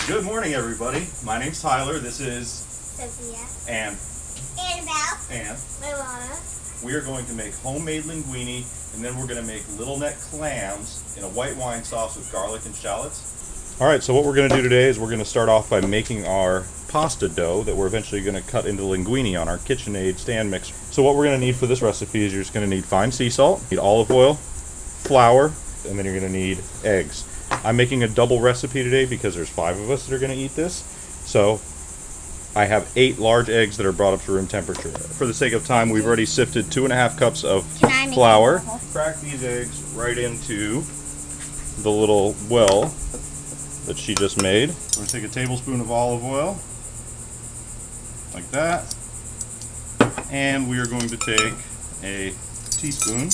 Good morning, everybody. My name's Tyler. This is Sophia. And Annabelle. And Milana. we are going to make homemade linguine, and then we're going to make Littleneck clams in a white wine sauce with garlic and shallots. All right, so what we're going to do today is we're going to start off by making our pasta dough that we're eventually going to cut into linguine on our KitchenAid stand mixer. So what we're going to need for this recipe is you're just going to need fine sea salt, need olive oil, flour, and then you're going to need eggs. I'm making a double recipe today because there's 5 of us that are going to eat this. So I have 8 large eggs that are brought up to room temperature. For the sake of time, we've already sifted 2.5 cups of flour. Crack these eggs right into the little well that she just made. We're going to take a tablespoon of olive oil, like that. And we are going to take a teaspoon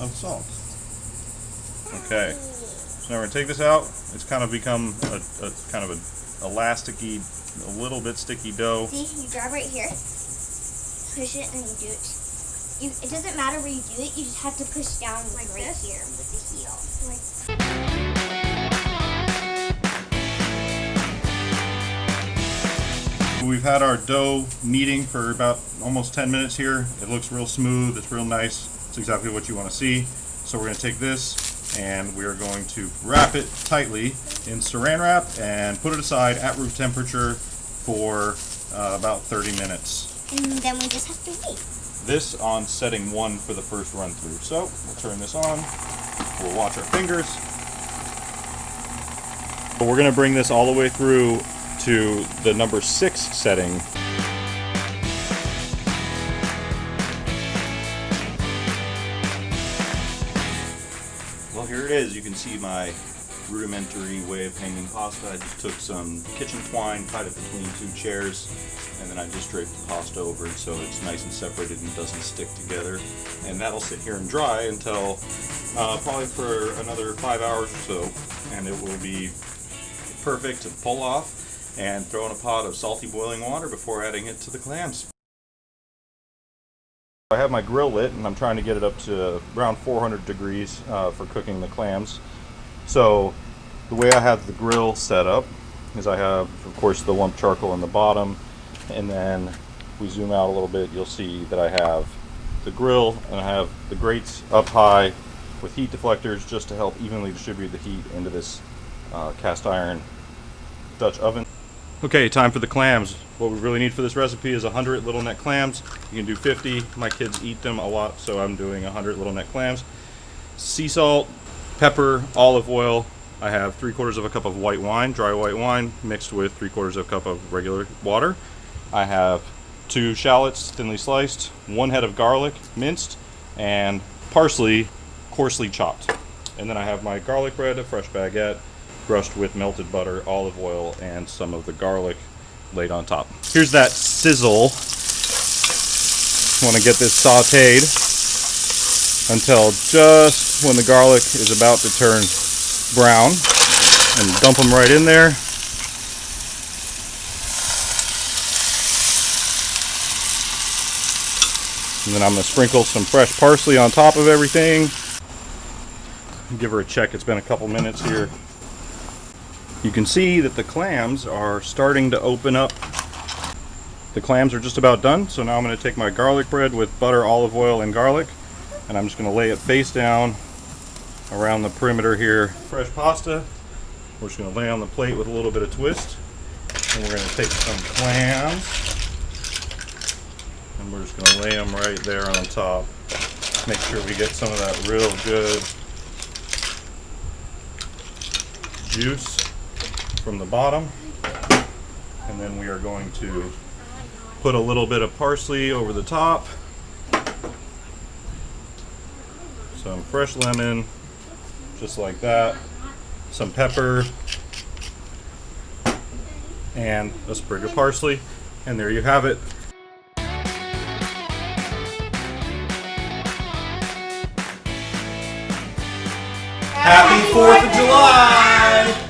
of salt. Okay, so now we're going to take this out. It's kind of become a kind of an elasticy, a little bit sticky dough. See, you grab right here, push it, and you do it. It doesn't matter where you do it, you just have to push down like right this? Here with the heel. We've had our dough kneading for about almost 10 minutes here. It looks real smooth, it's real nice. It's exactly what you want to see. So we're going to take this and we are going to wrap it tightly in saran wrap and put it aside at room temperature for about 30 minutes. And then we just have to wait. This on setting 1 for the first run through. So we'll turn this on, we'll watch our fingers. But we're going to bring this all the way through to the number 6 setting. Well, here it is. You can see my rudimentary way of hanging pasta. I just took some kitchen twine, tied it between 2 chairs, and then I just draped the pasta over it so it's nice and separated and doesn't stick together. And that'll sit here and dry until probably for another 5 hours or so, and it will be perfect to pull off and throw in a pot of salty boiling water before adding it to the clams. I have my grill lit and I'm trying to get it up to around 400 degrees for cooking the clams. So the way I have the grill set up is I have, of course, the lump charcoal in the bottom, and then if we zoom out a little bit, you'll see that I have the grill and I have the grates up high with heat deflectors just to help evenly distribute the heat into this cast iron Dutch oven. Okay, time for the clams. What we really need for this recipe is 100 Littleneck clams. You can do 50. My kids eat them a lot, so I'm doing 100 Littleneck clams. Sea salt, pepper, olive oil. I have 3/4 of a cup of white wine, dry white wine, mixed with 3/4 of a cup of regular water. I have 2 shallots, thinly sliced, 1 head of garlic, minced, and parsley, coarsely chopped. And then I have my garlic bread, a fresh baguette, brushed with melted butter, olive oil, and some of the garlic laid on top. Here's that sizzle. Want to get this sauteed until just when the garlic is about to turn brown, and dump them right in there. And then I'm going to sprinkle some fresh parsley on top of everything. Give her a check. It's been a couple minutes here. You can see that the clams are starting to open up. The clams are just about done, so now I'm going to take my garlic bread with butter, olive oil, and garlic, and I'm just going to lay it face down around the perimeter here. Fresh pasta, we're just going to lay on the plate with a little bit of twist, and we're going to take some clams, and we're just going to lay them right there on top. Make sure we get some of that real good juice from the bottom, and then we are going to put a little bit of parsley over the top, some fresh lemon, just like that, some pepper, and a sprig of parsley, and there you have it. Happy 4th of July!